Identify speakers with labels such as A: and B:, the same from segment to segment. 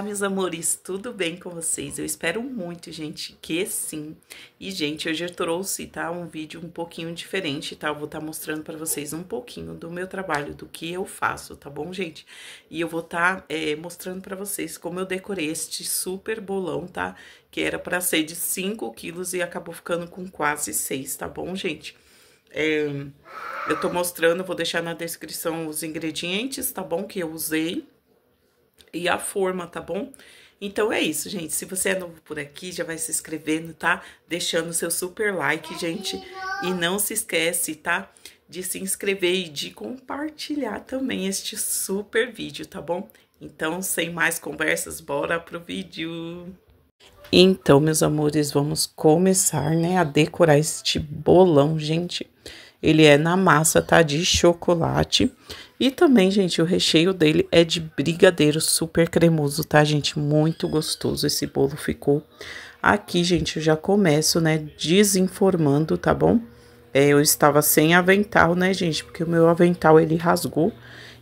A: Olá, meus amores, tudo bem com vocês? Eu espero muito, gente, que sim. E, gente, hoje eu trouxe, tá, um vídeo um pouquinho diferente, tá? Eu vou estar mostrando pra vocês um pouquinho do meu trabalho, do que eu faço, tá bom, gente? E eu vou estar mostrando pra vocês como eu decorei este super bolão, tá? Que era pra ser de 5 quilos e acabou ficando com quase 6, tá bom, gente? Eu tô mostrando, vou deixar na descrição os ingredientes, tá bom? Que eu usei. E a forma, tá bom? Então é isso, gente. Se você é novo por aqui, já vai se inscrevendo, tá? Deixando seu super like, gente. E não se esquece, tá? De se inscrever e de compartilhar também este super vídeo, tá bom? Então, sem mais conversas, bora pro vídeo. Então, meus amores, vamos começar, né, a decorar este bolão, gente. Ele é na massa, tá? De chocolate. E também, gente, o recheio dele é de brigadeiro super cremoso, tá, gente? Muito gostoso esse bolo ficou. Aqui, gente, eu já começo, né, desenformando, tá bom? Eu estava sem avental, né, gente? Porque o meu avental, ele rasgou.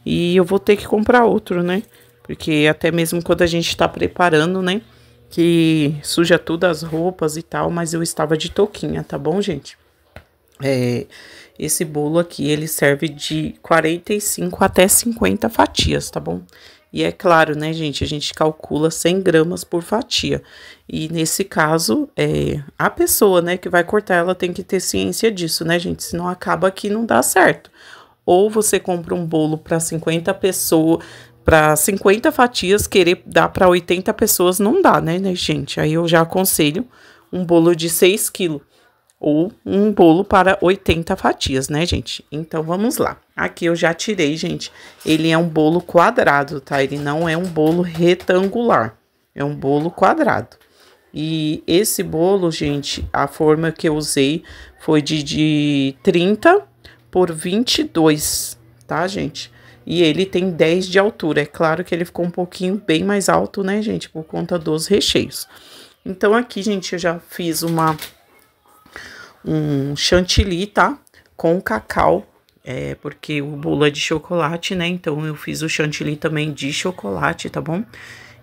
A: E eu vou ter que comprar outro, né? Porque até mesmo quando a gente tá preparando, né? Que suja tudo as roupas e tal, mas eu estava de touquinha, tá bom, gente? Esse bolo aqui, ele serve de 45 até 50 fatias, tá bom? E é claro, né, gente, a gente calcula 100 gramas por fatia. E nesse caso, a pessoa, né, que vai cortar, ela tem que ter ciência disso, né, gente? Senão acaba que não dá certo. Ou você compra um bolo para 50 pessoas, para 50 fatias, querer dar para 80 pessoas não dá, né, gente? Aí eu já aconselho um bolo de 6 quilos. Ou um bolo para 80 fatias, né, gente? Então, vamos lá. Aqui eu já tirei, gente. Ele é um bolo quadrado, tá? Ele não é um bolo retangular. É um bolo quadrado. E esse bolo, gente, a forma que eu usei foi de 30 por 22, tá, gente? E ele tem 10 de altura. É claro que ele ficou um pouquinho bem mais alto, né, gente? Por conta dos recheios. Então, aqui, gente, eu já fiz um chantilly, tá? Com cacau, porque o bolo é de chocolate, né? Então, eu fiz o chantilly também de chocolate, tá bom?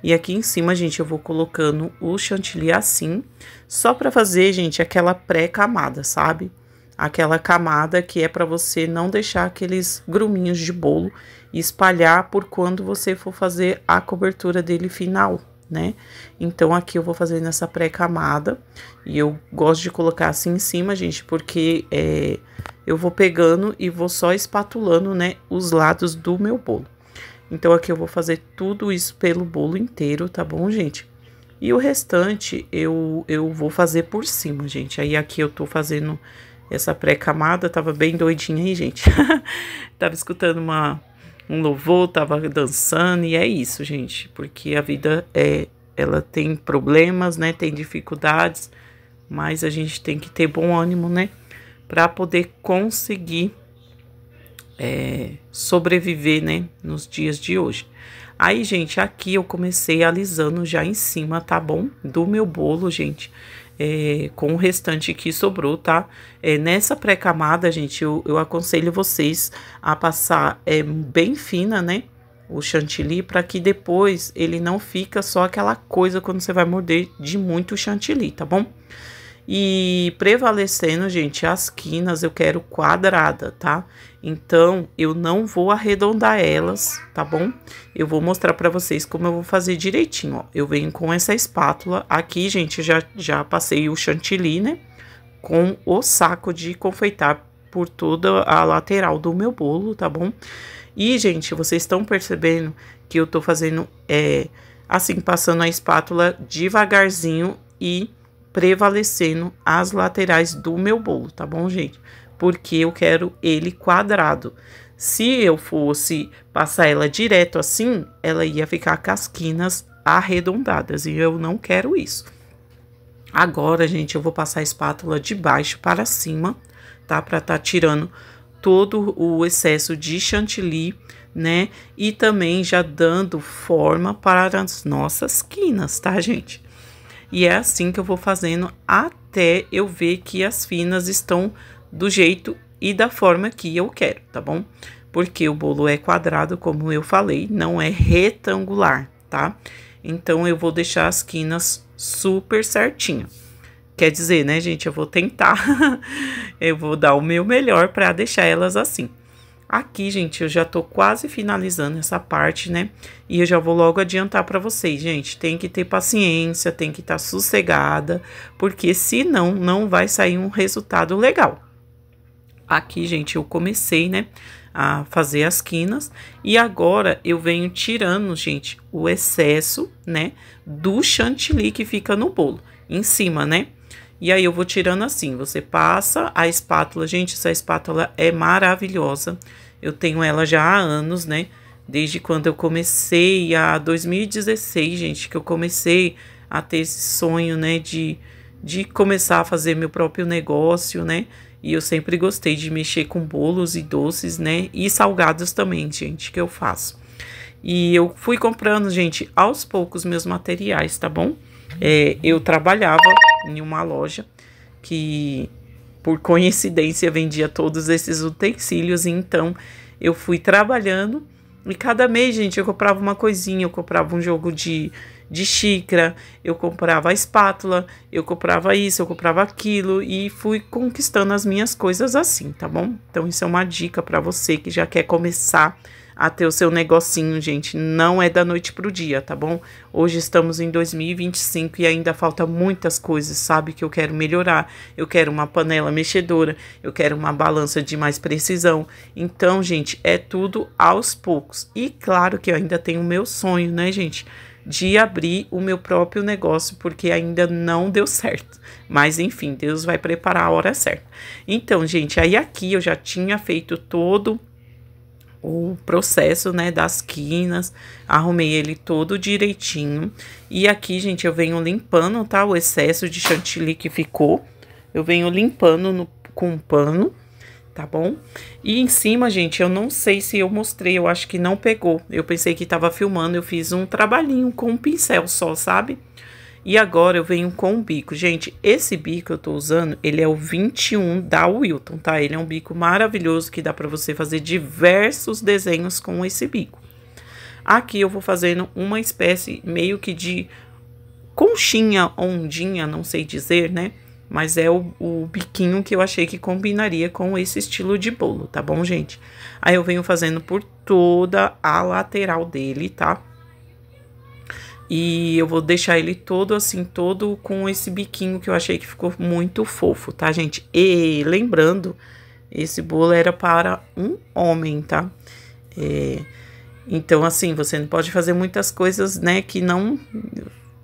A: E aqui em cima, gente, eu vou colocando o chantilly assim, só pra fazer, gente, aquela pré-camada, sabe? Aquela camada que é pra você não deixar aqueles gruminhos de bolo e espalhar por quando você for fazer a cobertura dele final, né? Então, aqui eu vou fazer nessa pré-camada. E eu gosto de colocar assim em cima, gente, porque eu vou pegando e vou só espatulando, né, os lados do meu bolo. Então, aqui eu vou fazer tudo isso pelo bolo inteiro, tá bom, gente? E o restante eu vou fazer por cima, gente. Aí, aqui eu tô fazendo essa pré-camada, tava bem doidinha aí, gente. Tava escutando um louvor, tava dançando, e é isso, gente. Porque a vida ela tem problemas, né, tem dificuldades, mas a gente tem que ter bom ânimo, né, para poder conseguir sobreviver, né, nos dias de hoje. Aí, gente, aqui eu comecei alisando já em cima, tá bom? Do meu bolo, gente, com o restante que sobrou, tá? Nessa pré-camada, gente, eu aconselho vocês a passar bem fina, né, o chantilly, para que depois ele não fica só aquela coisa quando você vai morder de muito chantilly, tá bom? E prevalecendo, gente, as quinas eu quero quadrada, tá? Então, eu não vou arredondar elas, tá bom? Eu vou mostrar pra vocês como eu vou fazer direitinho, ó. Eu venho com essa espátula. Aqui, gente, já passei o chantilly, né? Com o saco de confeitar por toda a lateral do meu bolo, tá bom? E, gente, vocês estão percebendo que eu tô fazendo, assim, passando a espátula devagarzinho e prevalecendo as laterais do meu bolo, tá bom, gente? Porque eu quero ele quadrado. Se eu fosse passar ela direto assim, ela ia ficar com as quinas arredondadas e eu não quero isso. Agora, gente, eu vou passar a espátula de baixo para cima, tá? Pra tá tirando todo o excesso de chantilly, né? E também já dando forma para as nossas quinas, tá, gente? E é assim que eu vou fazendo até eu ver que as finas estão do jeito e da forma que eu quero, tá bom? Porque o bolo é quadrado, como eu falei, não é retangular, tá? Então, eu vou deixar as quinas super certinho. Quer dizer, né, gente, eu vou tentar, eu vou dar o meu melhor para deixar elas assim. Aqui, gente, eu já tô quase finalizando essa parte, né? E eu já vou logo adiantar para vocês, gente. Tem que ter paciência, tem que estar sossegada, porque senão não vai sair um resultado legal. Aqui, gente, eu comecei, né, a fazer as quinas e agora eu venho tirando, gente, o excesso, né, do chantilly que fica no bolo, em cima, né? E aí eu vou tirando assim, você passa a espátula, gente, essa espátula é maravilhosa. Eu tenho ela já há anos, né? Desde quando eu comecei, a 2016, gente, que eu comecei a ter esse sonho, né, de começar a fazer meu próprio negócio, né? E eu sempre gostei de mexer com bolos e doces, né? E salgados também, gente, que eu faço. E eu fui comprando, gente, aos poucos meus materiais, tá bom? Eu trabalhava em uma loja que, por coincidência, vendia todos esses utensílios. Então, eu fui trabalhando e cada mês, gente, eu comprava uma coisinha. Eu comprava um jogo de xícara, eu comprava a espátula, eu comprava isso, eu comprava aquilo e fui conquistando as minhas coisas assim, tá bom? Então, isso é uma dica para você que já quer começar a ter o seu negocinho, gente. Não é da noite pro dia, tá bom? Hoje estamos em 2025 e ainda falta muitas coisas, sabe? Que eu quero melhorar. Eu quero uma panela mexedora, eu quero uma balança de mais precisão. Então, gente, é tudo aos poucos. E claro que eu ainda tenho o meu sonho, né, gente? De abrir o meu próprio negócio, porque ainda não deu certo. Mas, enfim, Deus vai preparar a hora certa. Então, gente, aí aqui eu já tinha feito todo o processo, né, das quinas, arrumei ele todo direitinho. E aqui, gente, eu venho limpando, tá, o excesso de chantilly que ficou. Eu venho limpando com um pano, tá bom? E em cima, gente, eu não sei se eu mostrei, eu acho que não pegou. Eu pensei que tava filmando, eu fiz um trabalhinho com um pincel só, sabe? E agora eu venho com o bico. Gente, esse bico eu tô usando, ele é o 21 da Wilton, tá? Ele é um bico maravilhoso que dá pra você fazer diversos desenhos com esse bico. Aqui eu vou fazendo uma espécie meio que de conchinha, ondinha, não sei dizer, né? Mas é o biquinho que eu achei que combinaria com esse estilo de bolo, tá bom, gente? Aí eu venho fazendo por toda a lateral dele, tá? E eu vou deixar ele todo assim, todo com esse biquinho que eu achei que ficou muito fofo, tá, gente? E lembrando, esse bolo era para um homem, tá? Então, assim, você não pode fazer muitas coisas, né, que não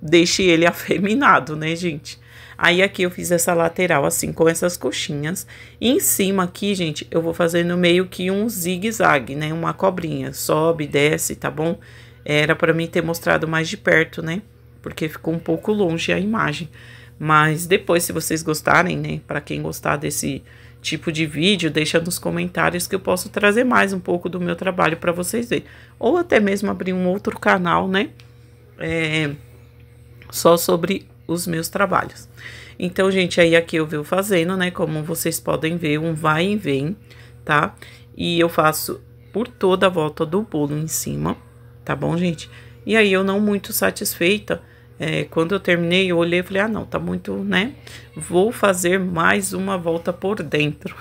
A: deixe ele afeminado, né, gente? Aí, aqui eu fiz essa lateral, assim, com essas coxinhas. E em cima aqui, gente, eu vou fazendo meio que um zigue-zague, né? Uma cobrinha. Sobe, desce, tá bom? Era pra mim ter mostrado mais de perto, né? Porque ficou um pouco longe a imagem. Mas depois, se vocês gostarem, né? Pra quem gostar desse tipo de vídeo, deixa nos comentários que eu posso trazer mais um pouco do meu trabalho pra vocês verem. Ou até mesmo abrir um outro canal, né? Só sobre os meus trabalhos. Então, gente, aí aqui eu venho fazendo, né? Como vocês podem ver, um vai e vem, tá? E eu faço por toda a volta do bolo em cima, tá bom, gente? E aí eu não muito satisfeita, quando eu terminei, eu olhei e falei, ah, não, tá muito, né? Vou fazer mais uma volta por dentro.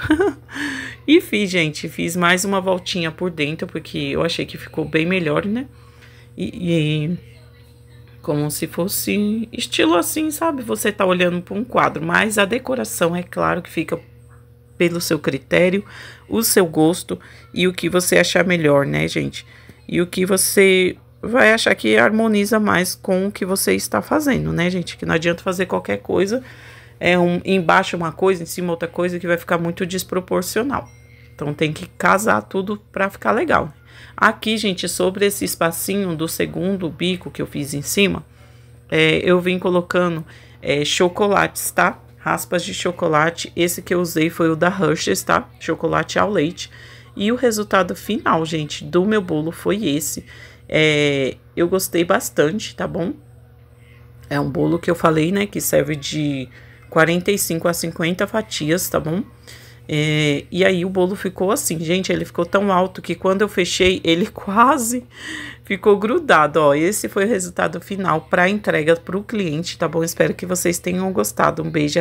A: E fiz, gente, fiz mais uma voltinha por dentro, porque eu achei que ficou bem melhor, né? E como se fosse estilo assim, sabe? Você tá olhando para um quadro, mas a decoração, é claro que fica pelo seu critério, o seu gosto e o que você achar melhor, né, gente? E o que você vai achar que harmoniza mais com o que você está fazendo, né, gente? Que não adianta fazer qualquer coisa, embaixo uma coisa, em cima outra coisa, que vai ficar muito desproporcional. Então, tem que casar tudo para ficar legal. Aqui, gente, sobre esse espacinho do segundo bico que eu fiz em cima, eu vim colocando chocolates, tá? Raspas de chocolate. Esse que eu usei foi o da Hershey's, tá? Chocolate ao leite. E o resultado final, gente, do meu bolo foi esse. Eu gostei bastante, tá bom? É um bolo que eu falei, né? Que serve de 45 a 50 fatias, tá bom? E aí o bolo ficou assim, gente, ele ficou tão alto que quando eu fechei, ele quase ficou grudado, ó. Esse foi o resultado final para entrega para o cliente, tá bom? Espero que vocês tenham gostado. Um beijo.